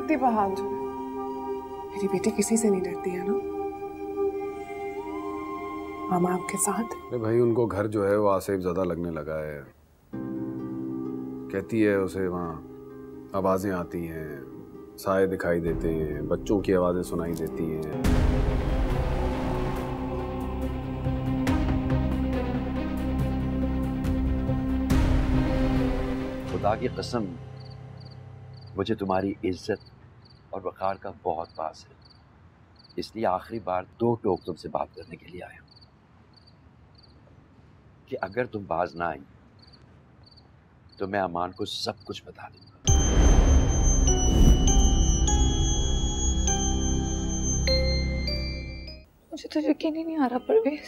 कितनी बहाल तुम। मेरी बेटी किसी से नहीं डरती है ना। मामा आपके साथ। अरे भाई उनको घर जो है वो आसेफ ज्यादा लगने लगा है। कहती है उसे वहाँ आवाजें आती हैं, साए दिखाई देते हैं, बच्चों की आवाजें सुनाई देती हैं। खुदा की कसम मुझे तुम्हारी इज्जत और वक़ार का बहुत पास है, इसलिए आखिरी बार 2 टोक तुमसे बात करने के लिए आया हूं कि अगर तुम बाज ना आई तो मैं अमान को सब कुछ बता दूंगा। मुझे तो यकीन ही नहीं आ रहा परवेज,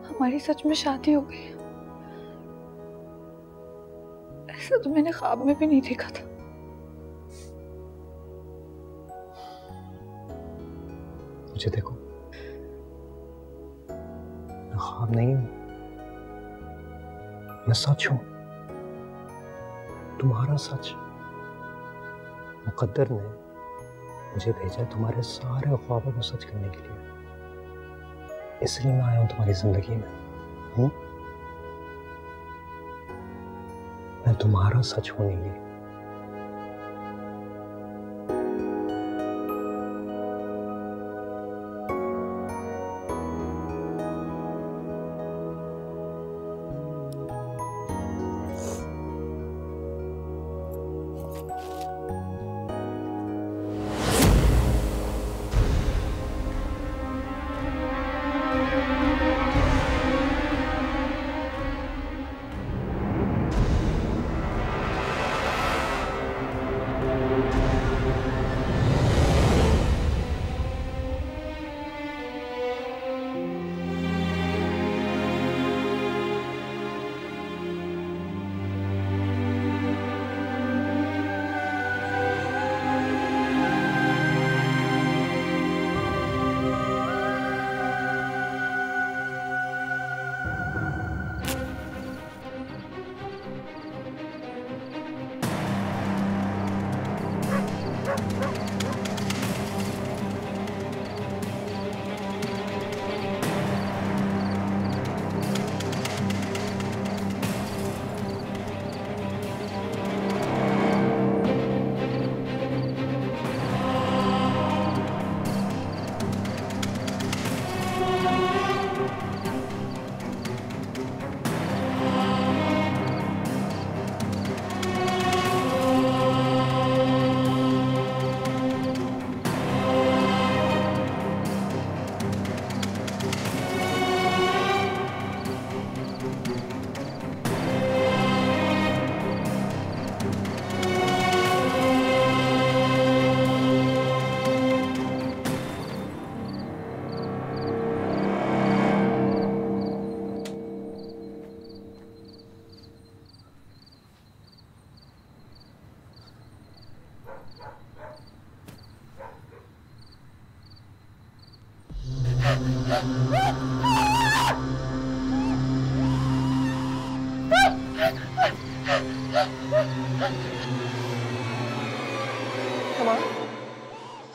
हमारी सच में शादी हो गई। ऐसा तो मैंने ख्वाब में भी नहीं देखा था। मुझे देखो, मैं ख्वाब नहीं हूं, मैं सच हूं, तुम्हारा सच। मुकद्दर ने मुझे भेजा तुम्हारे सारे ख्वाबों को सच करने के लिए, इसलिए मैं आया हूं तुम्हारी जिंदगी में। मैं तुम्हारा सच हूं नीली।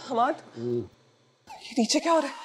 हमाद, ये नीचे क्या हो रहा है?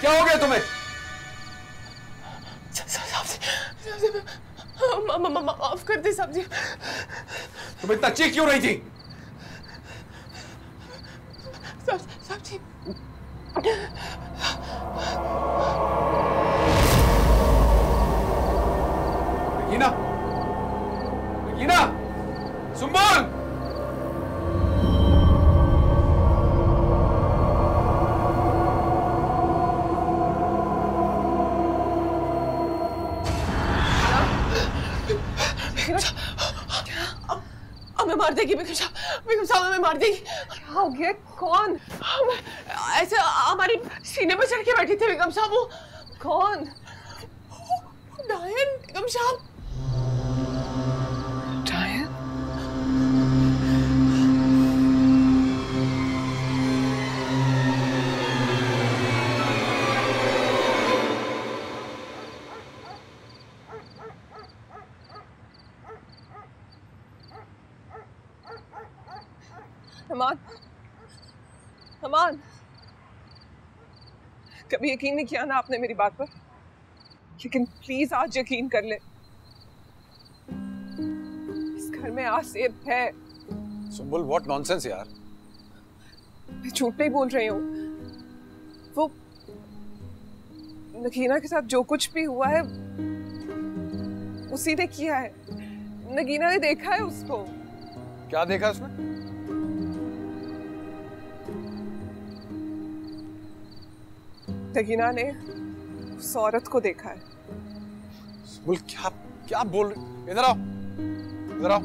क्या हो गया तुम्हें? माफ कर दे साहब जी। तुम इतना चीख क्यों रही थी? साहब जी, regina, regina, सुंबल। हमें मार देगी बेगम साहब हमें मार देगी। क्या हो गया? कौन? ऐसे हमारी सीने पे चढ़ के बैठी थी बेगम साहब। वो कौन? डायन बेगम साहब। डायन? अमान, अमान, कभी यकीन नहीं किया ना आपने मेरी बात पर, लेकिन प्लीज आज यकीन कर ले, इस घर में आसिफ है। सुंबुल, व्हाट नॉनसेंस यार। मैं झूठ नहीं बोल रही हूँ। वो नगीना के साथ जो कुछ भी हुआ है उसी ने किया है। नगीना ने देखा है उसको। क्या देखा उसने? नगीना ने उस औरत को देखा है। सुंबुल, क्या क्या बोल रही? इधर आओ, इधर आओ।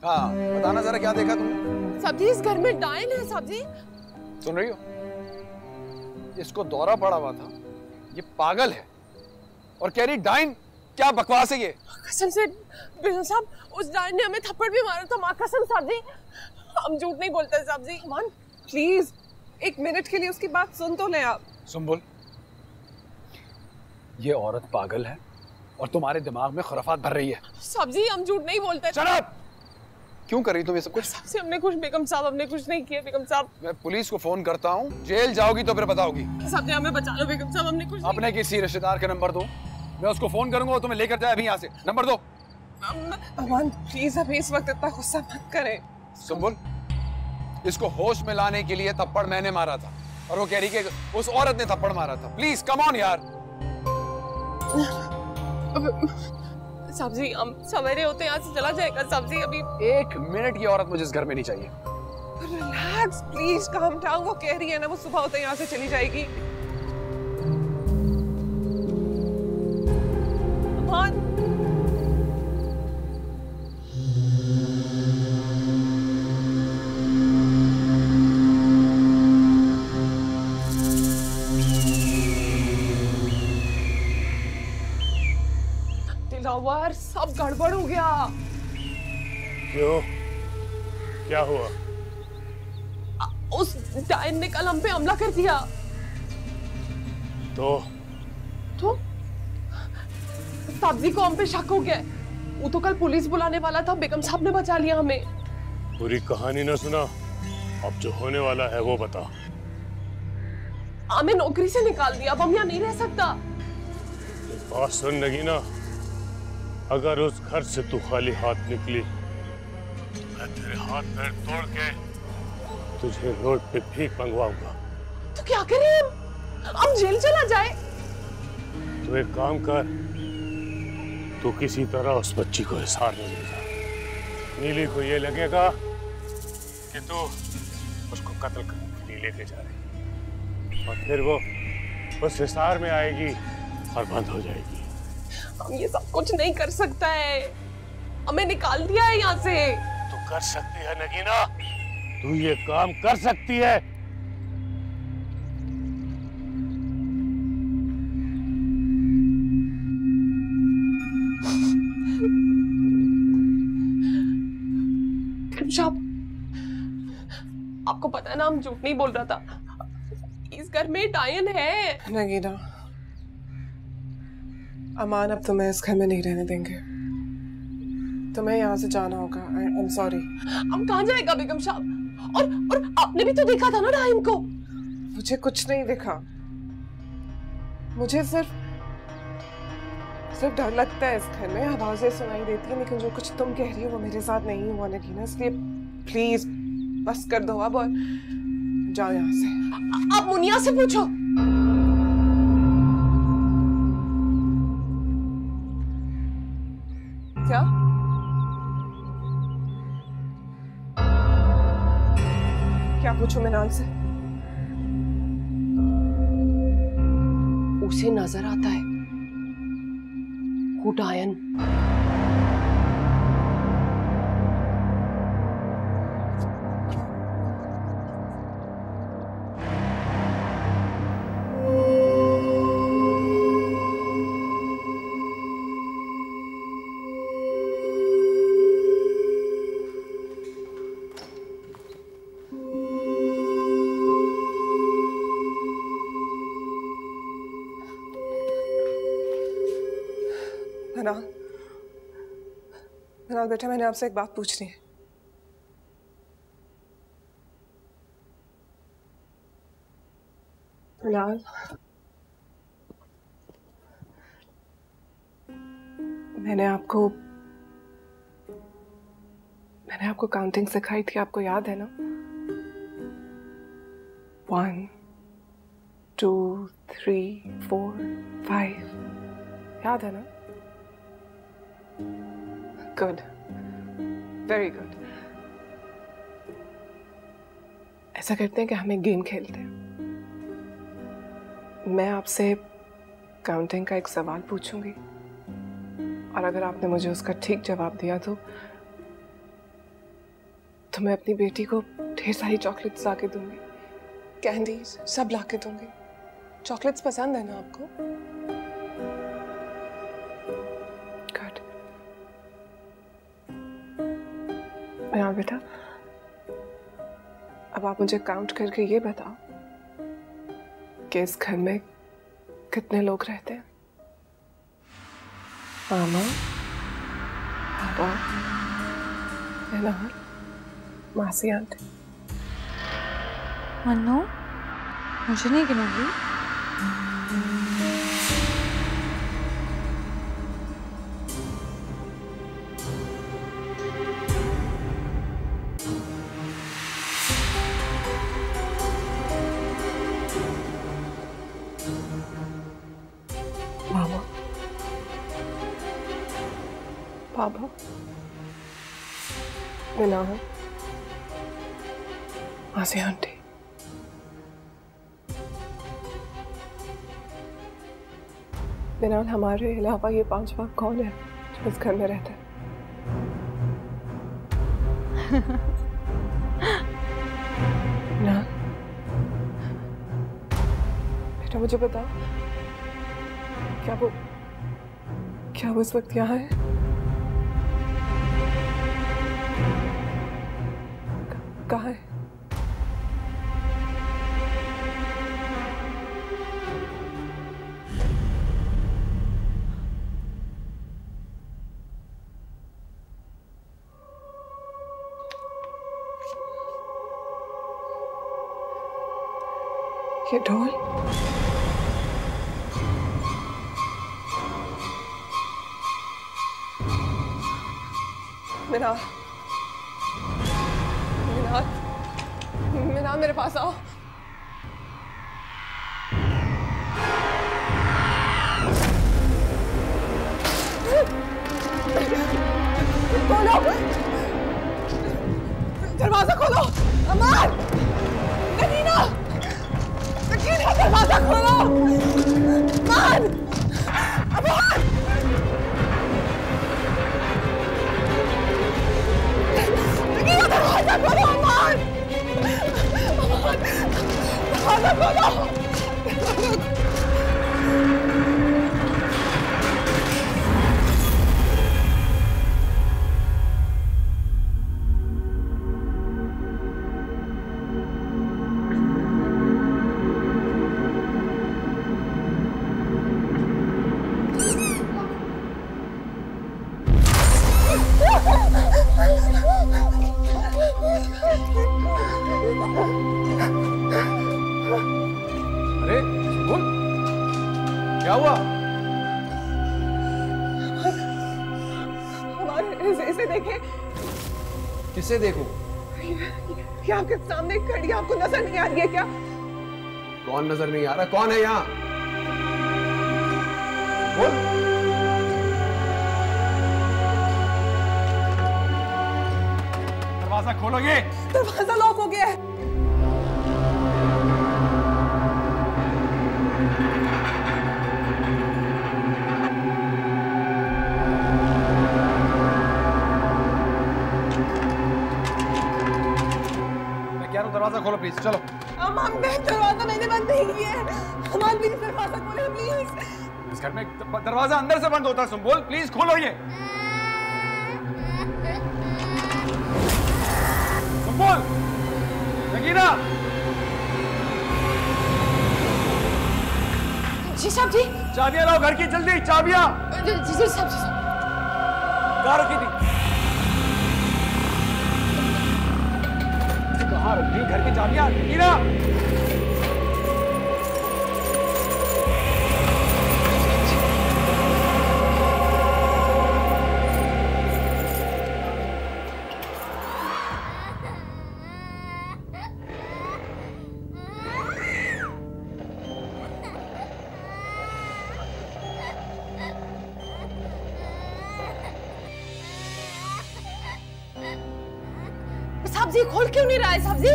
हाँ, बताना जरा, क्या देखा तुमने? सब्जी, इस घर में डायन है। सब्जी, सुन रही हो? इसको दौरा पड़ा हुआ था, ये पागल है और कह रही डायन। क्या बकवास है ये? कसम से बेगम साहब, उस डायन ने हमें थप्पड़ भी मारा था। माँ कसम सब्जी, हम झूठ नहीं बोलते सब्जी। मान प्लीज एक मिनट के लिए उसकी बात सुन तो ले आप। सुंबुल, ये औरत पागल है और तुम्हारे दिमाग में खुराफात भर रही है। सब्जी, हम झूठ नहीं बोलते। Shut up! क्यों कर रही तुम ये सब कुछ? सबसे हमने कुछ बेगम साहब, हमने कुछ नहीं किया बेगम साहब। मैं पुलिस को फोन करता हूँ, जेल जाओगी तो फिर बताओगी। सब्जी, हमें बचा लो बेगम साहब, हमने कुछ अपने किसी रिश्तेदार का नंबर दो, मैं उसको फोन करूंगा, वो तुम्हें लेकर जाए अभी यहाँ से। नंबर दो। अमान प्लीज अभी इस वक्त इतना गुस्सा मत करें। सुंबुल, इसको होश में लाने के लिए थप्पड़ मैंने मारा था और वो कह रही कि उस औरत ने थप्पड़ मारा था। प्लीज कम ऑन यार। सब्जी, हम सवेरे होते यहाँ से चला जाएगा। सब्जी, अभी एक मिनट ये औरत मुझे इस घर में नहीं चाहिए। Relax please, calm down. वो कह रही है ना, वो सुबह होते यहाँ से चली जाएगी। अमान, दिलावर, सब गड़बड़ हो गया। क्यों? क्या हुआ? उस डायन ने कल हम पे हमला कर दिया। तो सब्जी को हम पे शक हो गया। वो तो कल पुलिस बुलाने वाला था, बेगम साहब ने बचा लिया हमें। पूरी कहानी ना सुना, अब जो होने वाला है वो बता। हमें नौकरी से निकाल दिया, अब हम यहाँ नहीं रह सकता। बात सुन नगीना, अगर उस घर से तू खाली हाथ निकली, मैं तेरे हाथ पैर तोड़ के तुझे रोड पे भीख मंगवाऊंगा। तो क्या करें हम जेल चला जाए? तू एक काम कर, तू किसी तरह उस बच्ची को हिसार में ले जा। नीली को ये लगेगा कि तू उसको कत्ल करने के लिए लेके जा रही, और फिर वो उस हिसार में आएगी और बंद हो जाएगी। हम ये सब कुछ नहीं कर सकता है, हमें निकाल दिया है यहाँ से। तू कर सकती है नगीना, तू ये काम कर सकती है। आपको पता है ना, हम झूठ नहीं बोल रहा था। इस घर में डायन है। नगीना, अमान अब तुम्हें इस घर में नहीं रहने देंगे। तुम्हें यहाँ से जाना होगा। I am sorry. हम कहाँ जाएगा बेगम साहब? और आपने भी तो देखा था ना डायन को। मुझे कुछ नहीं दिखा, मुझे सिर्फ डर लगता है। इस घर में आवाजें सुनाई देती है, लेकिन जो कुछ तुम कह रही हो वो मेरे साथ नहीं हुआ नगीना, इसलिए प्लीज बस कर दो अब और जाओ यहाँ से। आप मुनिया से पूछो। क्या? क्या पूछूं मिनाल से? उसे नजर आता है, कूटायन। मनाल, मनाल बेटा, मैंने आपसे एक बात पूछनी है। मनाल, मैंने आपको काउंटिंग सिखाई थी, आपको याद है ना? 1 2 3 4 5, याद है ना? Good, very good. ऐसा करते हैं कि हम एक गेम खेलते हैं। मैं आपसे काउंटिंग का एक सवाल पूछूंगी और अगर आपने मुझे उसका ठीक जवाब दिया तो मैं अपनी बेटी को ढेर सारी चॉकलेट्स लाके दूंगी, कैंडीज सब लाके दूंगी। चॉकलेट्स पसंद है ना आपको? गुड। हाँ बेटा, अब आप मुझे काउंट करके ये बताओ कि इस घर में कितने लोग रहते हैं? मामा, पापा, नैना, मासी, आंटी। मन्नू, मुझे नहीं गिनोगी? मामा, पापा, नैना, मासी, आंटी। बिनाल, हमारे अलावा ये 5 लोग कौन है जो इस घर में रहते हैं? बिनाल, बेटा मुझे बताओ, क्या वो इस वक्त यहाँ है? कहाँ है? ये ढोल, मिनाल, मिनाल, मिनाल मेरे पास आओ। खोलो, दरवाजा खोलो। अमर, नगीना, नगीना, दरवाजा खोलो। अमर, अमर, नगीना, दरवाजा खोलो। अमर, अमर, दरवाजा खोलो। अरे बोल, क्या हुआ? हमारे इसे देखे। किसे देखूं? ये आपके सामने खड़ी है, आपको नजर नहीं आ रही है क्या? कौन नजर नहीं आ रहा? कौन है यहाँ? बोल। दरवाजा खोलोगे? दरवाजा लॉक हो गया है। प्लीज चलो। अमान दरवाजा मैंने बंद नहीं किया है। अमान मेरी दरवाजा खोले प्लीज। इस घर में दरवाजा अंदर से बंद होता है सुंबुल, प्लीज खोलो ये। सुंबुल, नगीना। जी साहब जी। चाबियां लाओ घर की, जल्दी चाबियां। जी जी साहब जी साहब। कहाँ रखी थी? कहाँ रखी घर की चाबियां? नगीना। सब्जी खोल क्यों नहीं रहा है सब्जी?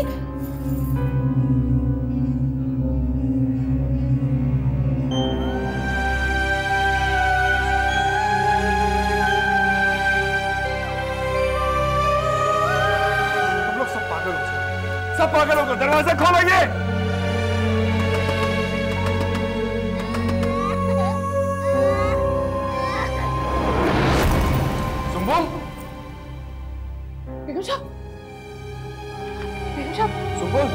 तुम लोग सब पागल हो, सब पागल हो, दरवाजा खोलो ये। सुंबुल, बेगम साहब, बेगम साहब। सुंबुल।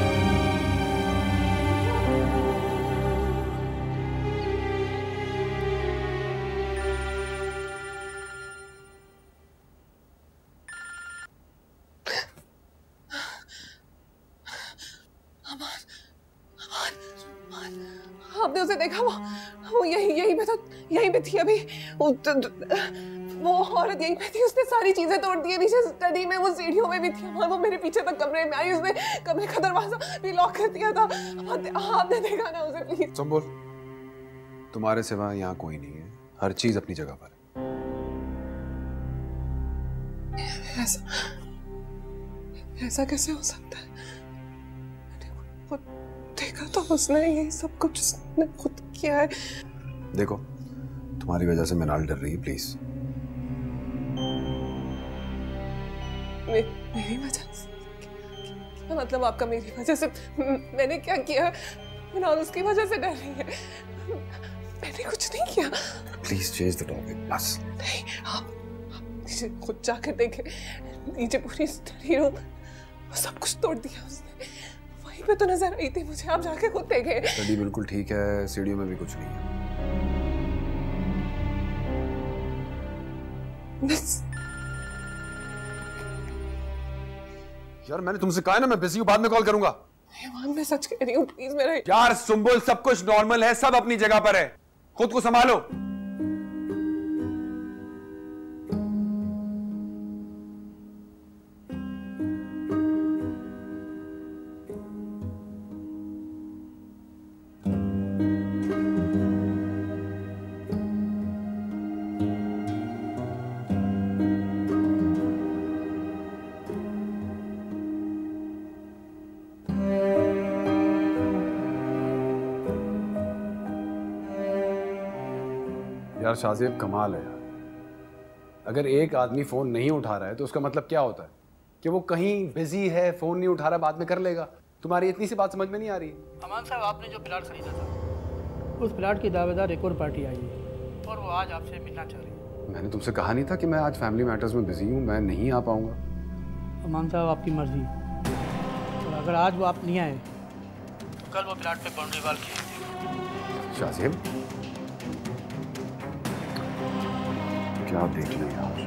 आपने उसे देखा? वो यहीं पे थी अभी। वो औरत यहीं पे थी, उसने सारी चीजें तोड़ दी। नीचे स्टडी में वो सीढ़ियों में भी थी और वो मेरे पीछे तक कमरे में आई। उसने कमरे का दरवाजा भी लॉक कर दिया था। आपने देखा ना उसे? प्लीज सुंबुल, तुम्हारे सिवा यहाँ कोई नहीं है, हर चीज अपनी जगह पर है। ऐसा कैसे हो सकता है? देखा तो उसने, ये सब कुछ उसने खुद किया है। देखो, तुम्हारी वजह से मिनाल डर रही है, प्लीज। मेरी वजह से? क्या मतलब आपका मेरी वजह से? मैंने क्या किया? मिनाल उसकी वजह से डर रही है। मैंने कुछ नहीं किया। प्लीज चेंज द टॉपिक बस। नहीं, आप नीचे खुद जाकर देखें। नीचे पूरी स्टडी रूम, सब कुछ तोड़ दिया उसने। वहीं पे तो नजर आई थी मुझे, आप जाके खुद देखें। स्टडी बिल्कुल ठीक है, सीढ़ियों में भी कुछ नहीं है। यार मैंने तुमसे कहा है ना मैं बिजी हूं, बाद में कॉल करूंगा। मैं सच कह रही हूँ, प्लीज मेरा। यार सुंबुल, सब कुछ नॉर्मल है, सब अपनी जगह पर है, खुद को संभालो। यार शाज़ेब, कमाल है यार। अगर एक आदमी फोन नहीं उठा रहा है तो उसका मतलब क्या होता है? कि वो कहीं बिजी है, फोन नहीं उठा रहा, बाद में कर लेगा। तुम्हारी इतनी सी बात समझ में नहीं आ रही? अमान साहब, आपने जो प्लाट खरीदा था, उस प्लाट की दावेदार एक और पार्टी आई है और वो आज आपसे मिलना चाह रही है। मैंने तुमसे कहा नहीं था कि मैं आज फैमिली मैटर्स में बिजी हूँ, मैं नहीं आ पाऊंगा? अमान साहब, आपकी मर्जी। और अगर आज वो आप नहीं आए तो कल वो प्लाट पे बाउंड्री वॉल खींच। शाज़ेब, क्या देख लें यार।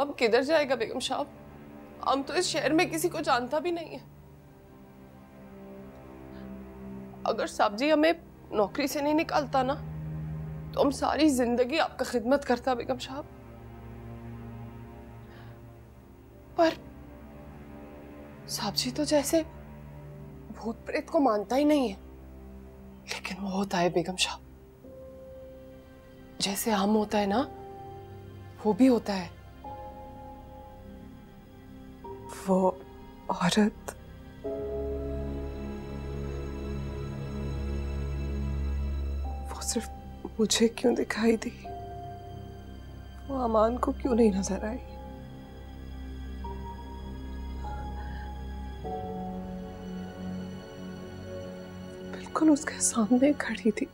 अब किधर जाएगा बेगम साहब? हम तो इस शहर में किसी को जानता भी नहीं है। अगर साहब जी हमें नौकरी से नहीं निकालता ना, तो हम सारी जिंदगी आपका खिदमत करता बेगम साहब। पर साहब जी तो जैसे भूत प्रेत को मानता ही नहीं है। लेकिन वो होता है बेगम साहब, जैसे हम होता है ना, वो भी होता है। वो औरत वो सिर्फ मुझे क्यों दिखाई दी, वो अमान को क्यों नहीं नजर आई? बिल्कुल उसके सामने खड़ी थी,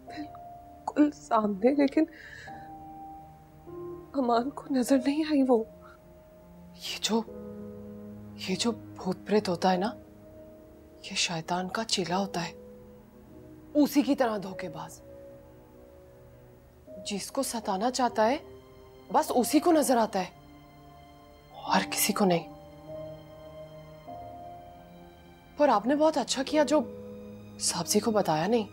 बिल्कुल सामने, लेकिन अमान को नजर नहीं आई वो। ये जो भूत प्रेत होता है ना, ये शैतान का चेला होता है, उसी की तरह धोखेबाज। जिसको सताना चाहता है बस उसी को नजर आता है, और किसी को नहीं। पर आपने बहुत अच्छा किया जो साहब जी को बताया नहीं।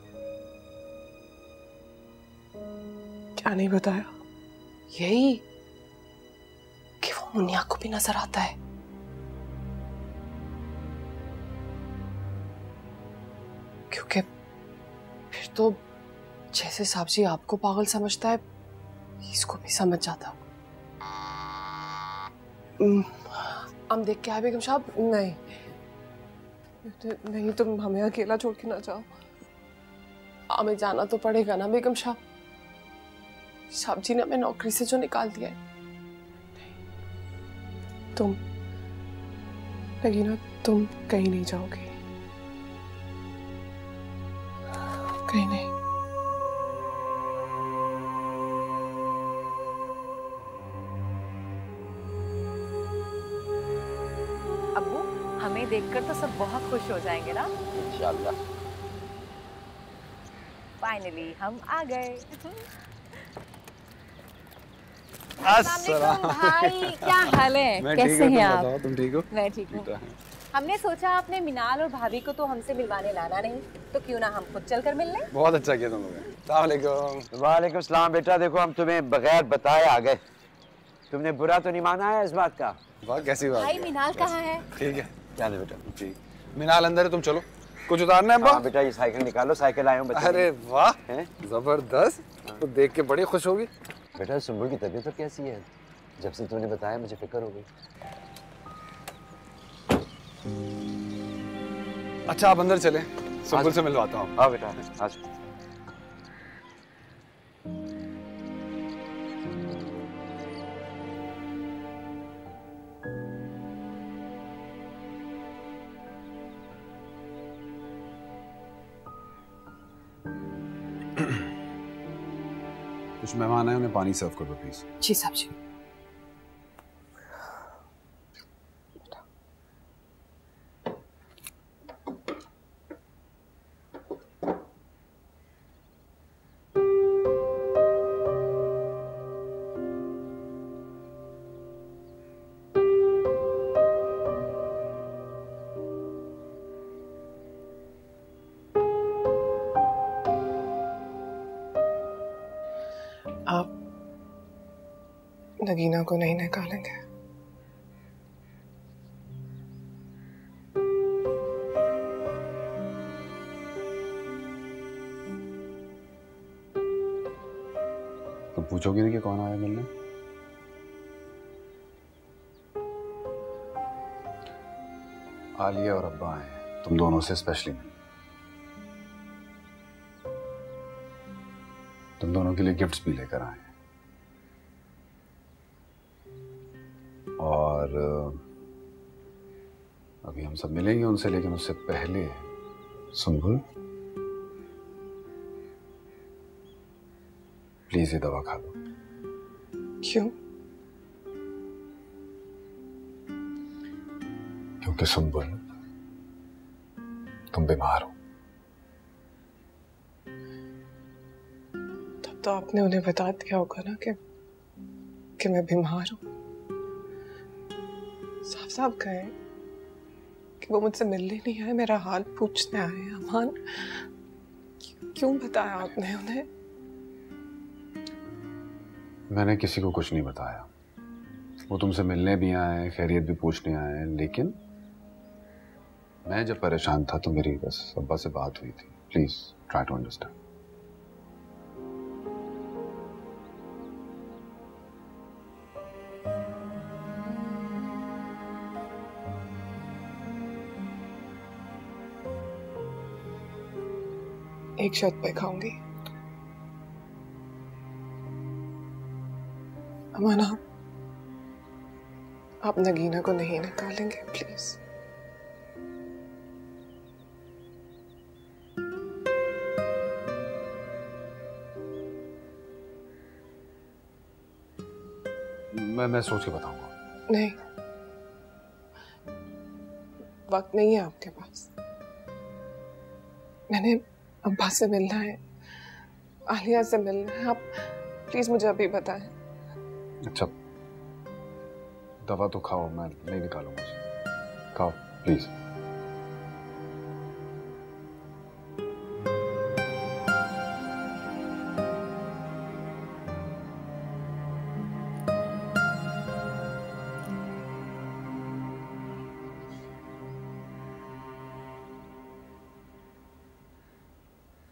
क्या नहीं बताया? यही कि वो मुनिया को भी नजर आता है। क्योंकि फिर तो जैसे साहब जी आपको पागल समझता है, इसको भी समझ जाता। हम देख के आए बेगम साहब? नहीं नहीं, तुम हमें अकेला छोड़ के ना जाओ। हमें जाना तो पड़ेगा ना बेगम साहब, साहब जी ने हमें नौकरी से जो निकाल दिया है। तुम लगीना, तुम कहीं नहीं जाओगी, कहीं नहीं। अब्बू, हमें देखकर तो सब बहुत खुश हो जाएंगे ना? इंशाल्लाह। फाइनली हम आ गए। अस्सलाम भाई, क्या हाल है? मैं कैसे हैं आप? बताओ, तुम ठीक हो? मैं ठीक हूँ। हमने सोचा आपने मिनाल और भाभी को तो हमसे मिलवाने लाना नहीं, तो क्यों ना हम खुद चलकर मिल लें? बहुत अच्छा किया तुम लोगों ने। अस्सलाम वालेकुम। वालेकुम सलाम। बेटा देखो, हम तुम्हें बगैर बताए आ गए। तुमने बुरा तो नहीं माना है इस बात का? वाह, कैसी बात भाई है। मिनाल कहाँ है? ठीक है, क्या है बेटा? ठीक। मिनाल अंदर है, तुम चलो। कुछ उतारना है? हाँ बेटा, ये साइकिल निकालो। साइकिल आया हूँ बच्चे। अरे वाह, हैं? जबरदस्त। तो देख के बड़ी खुश होगी। बेटा सुंबुल की तबीयत तो कैसी है? जब से तुमने बताया मुझे फिक्र हो गई। अच्छा, आप अंदर चले, सुंबुल से मिलवाता हूँ। हाँ बेटा, आज कुछ मेहमान आए, उन्हें पानी सर्व कर दो प्लीज। जी साहब जी। आप नगीना को नहीं निकालेंगे? तुम पूछोगे नहीं कि कौन आया मिलने? आलिया और अब्बा आए, तुम दोनों से स्पेशली मिलने। तुम दोनों के लिए गिफ्ट्स भी लेकर आए हैं। और अभी हम सब मिलेंगे उनसे, लेकिन उससे पहले सुंबुल, प्लीज ये दवा खा लो। क्यों? क्योंकि सुंबुल, तुम बीमार हो। तब तो आपने उन्हें बता दिया होगा ना कि मैं बीमार हूं। साफ साफ कहे कि वो मुझसे मिलने नहीं आए, मेरा हाल पूछने आए। अमान, क्यों बताया आपने उन्हें? मैंने किसी को कुछ नहीं बताया। वो तुमसे मिलने भी आए, खैरियत भी पूछने आए, लेकिन मैं जब परेशान था तो मेरी बस अब्बा से बात हुई थी। Please try to understand. एक शर्त पे खाऊंगी। अमाना, आप नगीना को नहीं निकालेंगे प्लीज? मैं सोच के बताऊंगा। नहीं, वक्त नहीं है आपके पास। मैंने अब्बा से मिलना है, आलिया से मिलना है। आप प्लीज मुझे अभी बताएं। अच्छा, दवा तो खाओ, मैं नहीं निकालूंगा उसे। खाओ प्लीज।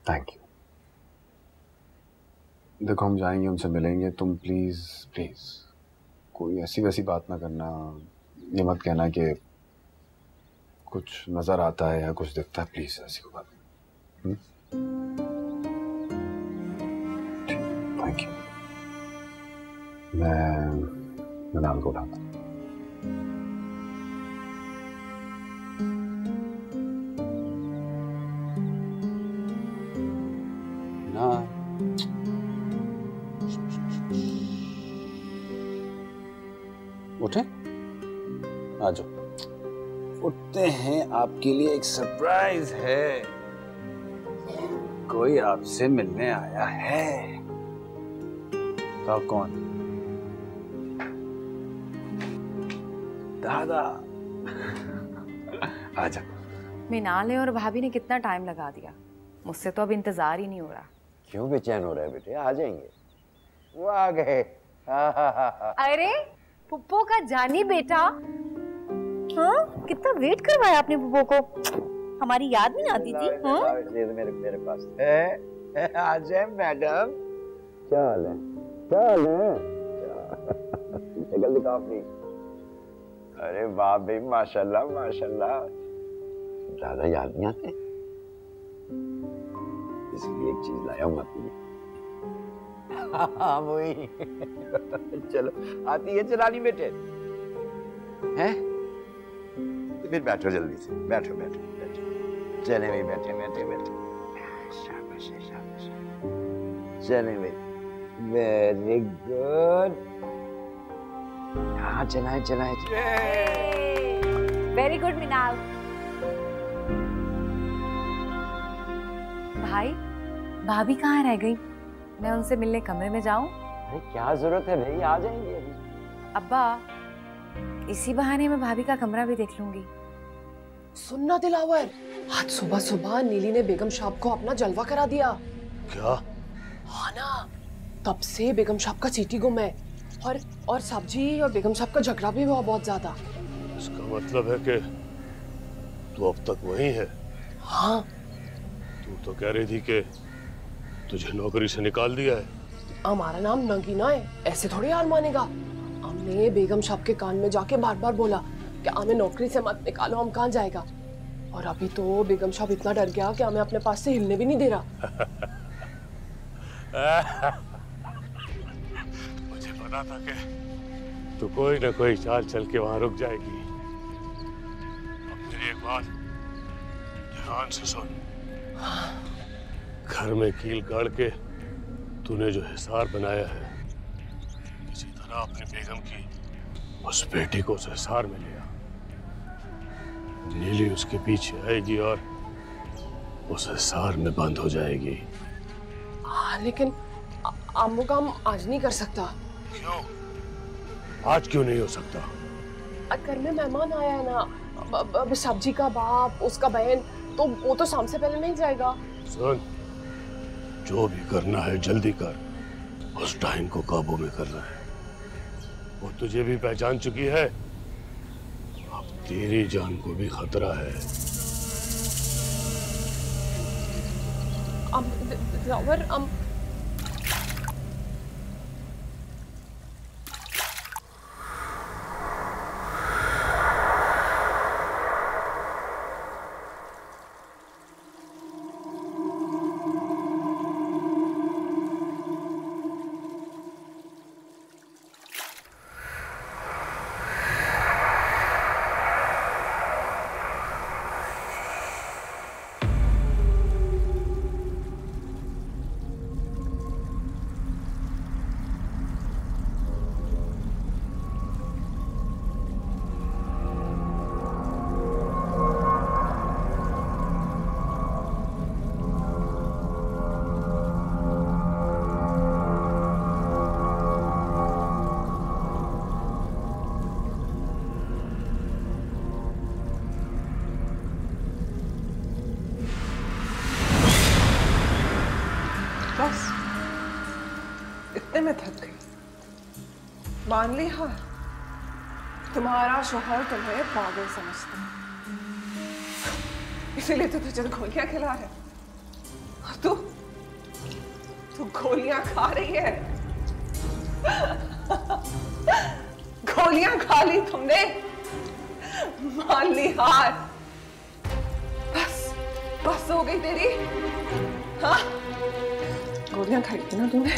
Thank you. देखो, हम जाएंगे, उनसे मिलेंगे, तुम प्लीज प्लीज कोई ऐसी वैसी बात ना करना। ये मत कहना कि कुछ नजर आता है या कुछ दिखता है, प्लीज ऐसी कोई बात नहीं। Thank you. मैं मिनाल को उठाता हूँ। उठे, आ जाओ। उठते हैं, आपके लिए एक सरप्राइज है। कोई आपसे मिलने आया है। तो कौन? दादा। आ जाओ। मिनाल और भाभी ने कितना टाइम लगा दिया, मुझसे तो अब इंतजार ही नहीं हो रहा। क्यों बेचैन हो रहा है बेटे? आ जाएंगे। वो आ गए। अरे पुप्पो का जानी बेटा, हाँ कितना वेट करवाया आपने पुप्पो को, हमारी याद नहीं आती थी। हाँ मेरे पास है। आ जाए मैडम। क्या हाल है? क्या हाल है? शक्ल दिखाओ अपनी। अरे वाह भाई, माशाल्लाह माशाल्लाह। ज्यादा याद नहीं आते, इसलिए एक चीज लाया हूँ आपके लिए। हाँ वही। चलो, आती है चलानी बेटे? हैं? तो फिर बैठो जल्दी से, बैठो बैठो बैठो। चले भाई, बैठे बैठे बैठे। शाबाश शाबाश। चले भाई, वेरी गुड। हाँ चलाए चलाए। वेरी गुड मिनाल। भाई, भाभी कहाँ रह गई? मैं उनसे मिलने कमरे में जाऊं? अरे क्या जरूरत है भाई, आ जाएंगे अभी। अब्बा, इसी बहाने मैं भाभी का कमरा भी देख लूंगी। सुनना दिलावर, आज सुबह सुबह नीली ने बेगम साहब को अपना जलवा करा दिया। क्या? हाँ ना, तब से बेगम साहब का चीटी गुम है और सब्जी और बेगम साहब का झगड़ा भी हुआ बहुत ज्यादा। इसका मतलब है कि तू अब तक वहीं है? हाँ। तू तो कह रही थी कि तुझे नौकरी से निकाल दिया है। हमारा नाम नगीना है, ऐसे थोड़ी हार मानेगा। हमने बेगम साहब के कान में जाके बार बार बोला कि हमें नौकरी से मत निकालो, हम कहाँ जाएगा। और अभी तो बेगम साहब इतना डर गया कि हमें अपने पास से हिलने भी नहीं दे रहा। मुझे पता था कि तू कोई ना कोई चाल चल के वहां रुक जाएगी। अब मेरी एक बात ध्यान से सुन। घर में कील गाड़ के तूने जो हिसार बनाया है, इसी तरह अपनी बेगम की उस बेटी को उस हिसार में लिया। नीली उसके पीछे आएगी और उस हिसार में बंद हो जाएगी। लेकिन अम्मू का हम आज नहीं कर सकता। क्यों? आज क्यों नहीं हो सकता? घर में मेहमान आया है ना, सब्जी का बाप, उसका बहन, तो वो तो शाम से पहले नहीं जाएगा। सुन, जो भी करना है जल्दी कर, उस डाइन को काबू में करना है। वो तुझे भी पहचान चुकी है, अब तेरी जान को भी खतरा है। दिलावर बस इतने में थक गई। मान ली हाँ, तुम्हारा शोहर तुम्हें पागल समझता है, इसीलिए तो तुझे गोलियां खिला है। तू गोलियां खा रही है। गोलियां खा ली तुमने, मान ली हार। बस हो गई तेरी। हाँ, गोलियां खाई थी ना तुमने।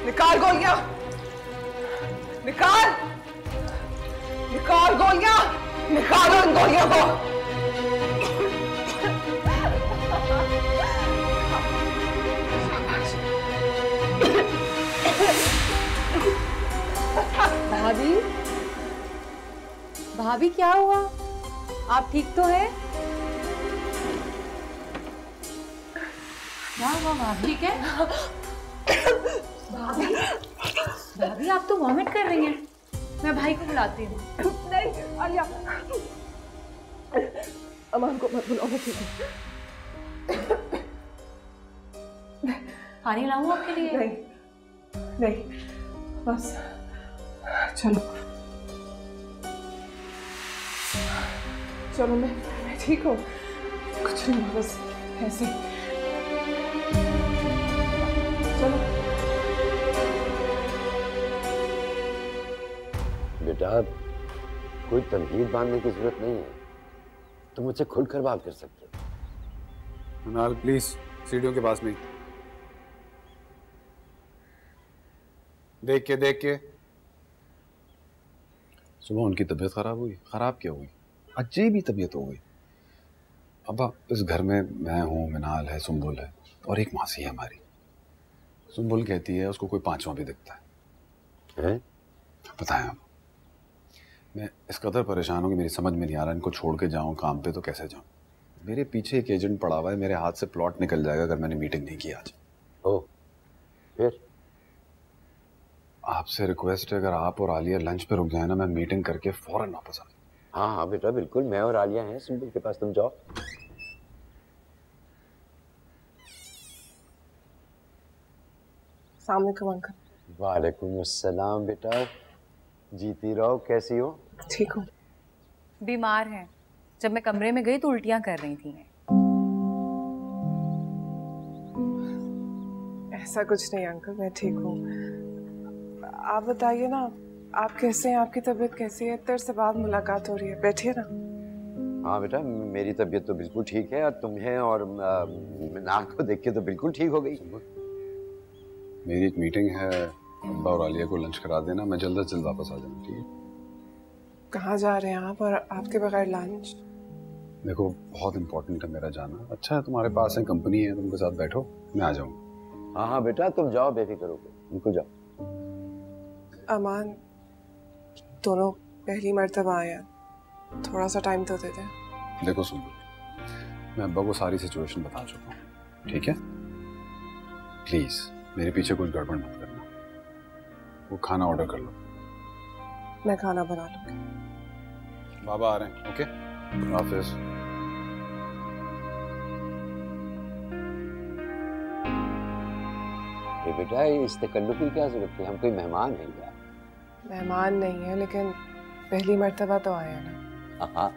निकाल गोलियां, निकाल गोलियां, निकालो इन गोलियों को। भाभी क्या हुआ? आप ठीक तो है? क्या हुआ भाभी? ठीक है? भाभी आप तो वॉमिट कर रही हैं। मैं भाई को बुलाती हूँ। नहीं आलिया, अमान को मत बुलाओ। पानी लाऊं आपके लिए? नहीं, बस चलो मैं ठीक हूँ, कुछ नहीं, बस ऐसे। चलो बेटा, कोई तमहीद बांधने की जरूरत नहीं है, तुम मुझसे खुलकर बात कर सकते हो। मनाल प्लीज सीढ़ियों के पास नहीं। देख के सुबह उनकी तबीयत खराब हुई। खराब क्या हुई? अजीब ही तबीयत हो गई। अब्बा, इस घर में मैं हूँ, मिनाल है, सुम्बुल है और एक मासी है हमारी। सुम्बुल कहती है उसको कोई पांचवा भी दिखता है। बताएं आप, मैं इस कदर परेशान हूँ कि मेरी समझ में नहीं आ रहा, इनको छोड़ के जाऊँ काम पे तो कैसे जाऊँ। मेरे पीछे एक एजेंट पड़ा हुआ है, मेरे हाथ से प्लॉट निकल जाएगा अगर मैंने मीटिंग नहीं की आज। ओह, फिर आपसे रिक्वेस्ट है, अगर आप और आलिया लंच पे रुक जाए ना, मैं मीटिंग करके फौरन वापस आ जाऊँ। हाँ बेटा, बिल्कुल, मैं और आलिया हैं सुम्बुल के पास, तुम जाओ। अस्सलामुअलैकुम अंकल। वालेकुम अस्सलाम बेटा, जीती रहो। कैसी हो? ठीक हूँ। बीमार हैं। जब मैं कमरे में गई तो उल्टियां कर रही थी। ऐसा कुछ नहीं अंकल, मैं ठीक हूँ। आप बताइए ना, आप कैसे हैं? आपकी तबीयत कैसी है? इतने से बाद मुलाकात हो रही है, बैठिए ना। हाँ बेटा, मेरी तबीयत तो बिल्कुल ठीक है और तुम्हें और नाक को देख के तो बिल्कुल ठीक हो गई। मेरी एक मीटिंग है, अब्बा और आलिया को लंच करा देना, मैं जल्द से जल्द वापस आ जाऊँ। ठीक है? कहाँ जा रहे हैं आप और आपके बगैर लंच? देखो, बहुत इंपॉर्टेंट है मेरा जाना। अच्छा है तुम्हारे पास है, कंपनी है, तुमके साथ बैठो, मैं आ जाऊंगा। हाँ बेटा, तुम जाओ, बेफिक्र होकर, बिल्कुल जाओ। अमान, दोनों पहली मर्तबा आए हैं, थोड़ा सा टाइम तो दे दें। देखो सुनो, मैं अब्बा को सारी सिचुएशन बता चुका हूँ, ठीक है? प्लीज मेरे पीछे कुछ गड़बड़ मत करना। वो खाना ऑर्डर कर लो। मैं खाना बना लूंगी। बाबा आ रहे हैं, ओके? हाफिज। बेटा, इस तकल्लुफ की क्या जरूरत है? हम कोई मेहमान हैं क्या? मेहमान नहीं है, लेकिन पहली मर्तबा तो आए हैं ना। हाँ,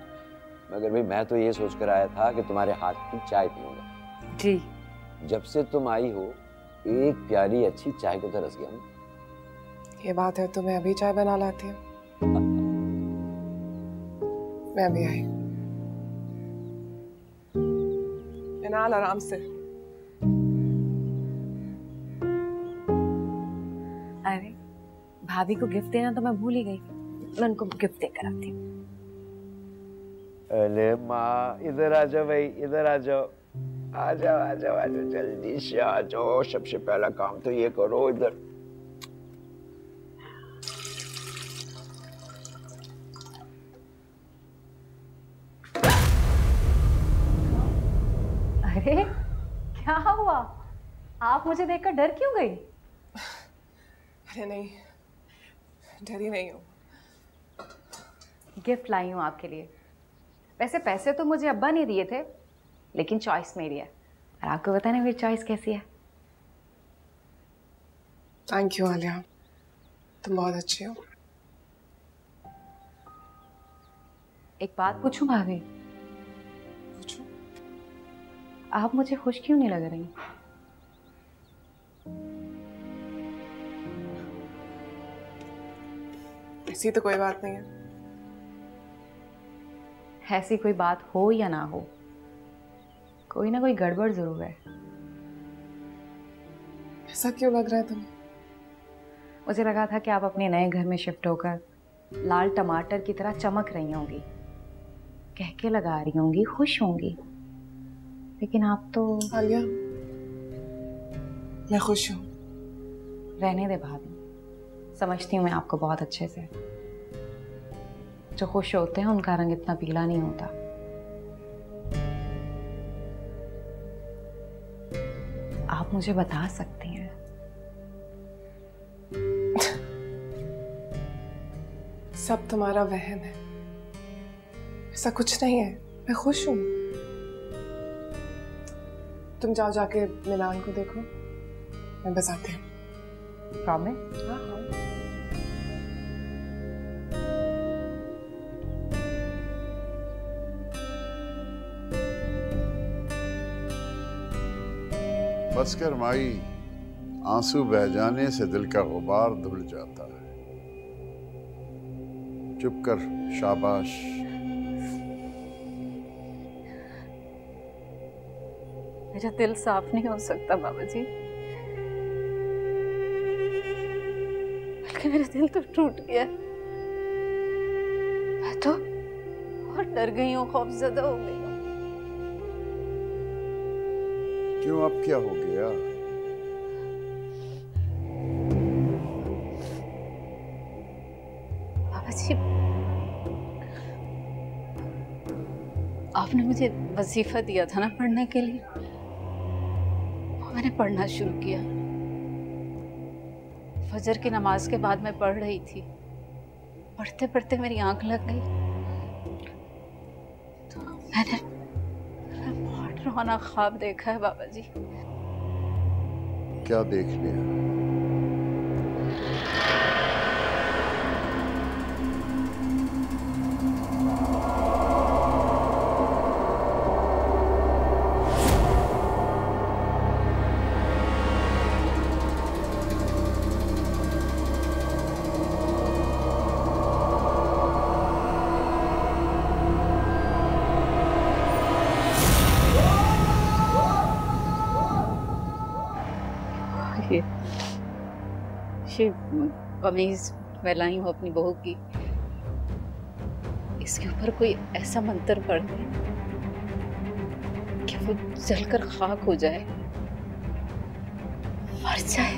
मगर भाई मैं तो ये सोच कर आया था कि तुम्हारे हाथ की चाय पीऊंगा। जी। जब से तुम आई हो एक प्याली अच्छी चाय को तरस गया हूँ। ये बात है तो मैं अभी चाय बना लाती हूँ। मैं अभी आई। इनाल आराम से। अरे भाभी को गिफ्ट देना तो मैं भूल ही गई। मैं उनको गिफ्ट देकर आती हूँ। अरे माँ इधर आ जाओ भाई, इधर आ जाओ, आ जाओ आ जाओ आ जाओ, जल्दी से आ जाओ। सबसे पहला काम तो ये करो, इधर। अरे क्या हुआ? आप मुझे देखकर डर क्यों गई? अरे नहीं, डरी नहीं हूँ। गिफ्ट लाई हूँ आपके लिए। वैसे पैसे तो मुझे अब्बा ने दिए थे, लेकिन चॉइस मेरी है। और आपको बताना मेरी चॉइस कैसी है। थैंक यू आलिया, तुम बहुत अच्छी हो। एक बात पूछूं भाभी? पूछो। आप मुझे खुश क्यों नहीं लग रही? ऐसी तो कोई बात नहीं है। ऐसी कोई बात हो या ना हो, कोई ना कोई गड़बड़ जरूर है। ऐसा क्यों लग रहा है तुम्हें? मुझे लगा था कि आप अपने नए घर में शिफ्ट होकर लाल टमाटर की तरह चमक रही होंगी, कहके लगा रही होंगी, खुश होंगी। लेकिन आप तो। आलिया, मैं खुश हूँ। रहने दे भाभी, समझती हूँ मैं आपको बहुत अच्छे से। जो खुश होते हैं उनका रंग इतना पीला नहीं होता। आप मुझे बता सकती हैं। सब तुम्हारा वहम है, ऐसा कुछ नहीं है। मैं खुश हूँ। तुम जाओ, जाके मिलान को देखो, मैं बस आती हूँ। प्रॉमिस? हाँ हाँ। बस कर माई, आंसू बह जाने से दिल का गुबार धुल जाता है। चुप कर, शाबाश। मेरा दिल साफ नहीं हो सकता बाबा जी, बल्कि मेरा दिल तो टूट गया। मैं तो बहुत डर गई हूँ, खौफजदा हो गई हूँ। क्यों, अब क्या हो गया? बाबा जी, आपने मुझे वजीफा दिया था ना पढ़ने के लिए, मैंने पढ़ना शुरू किया। फजर की नमाज के बाद मैं पढ़ रही थी। पढ़ते पढ़ते मेरी आंख लग गई तो मैंने बहुत रोना ख्वाब देखा है बाबा जी। क्या देख लिया? ये कमीज मैं लाई हूँ अपनी बहू की। इसके ऊपर कोई ऐसा मंत्र पढ़ दे कि वो जलकर खाक हो जाए, मर जाए।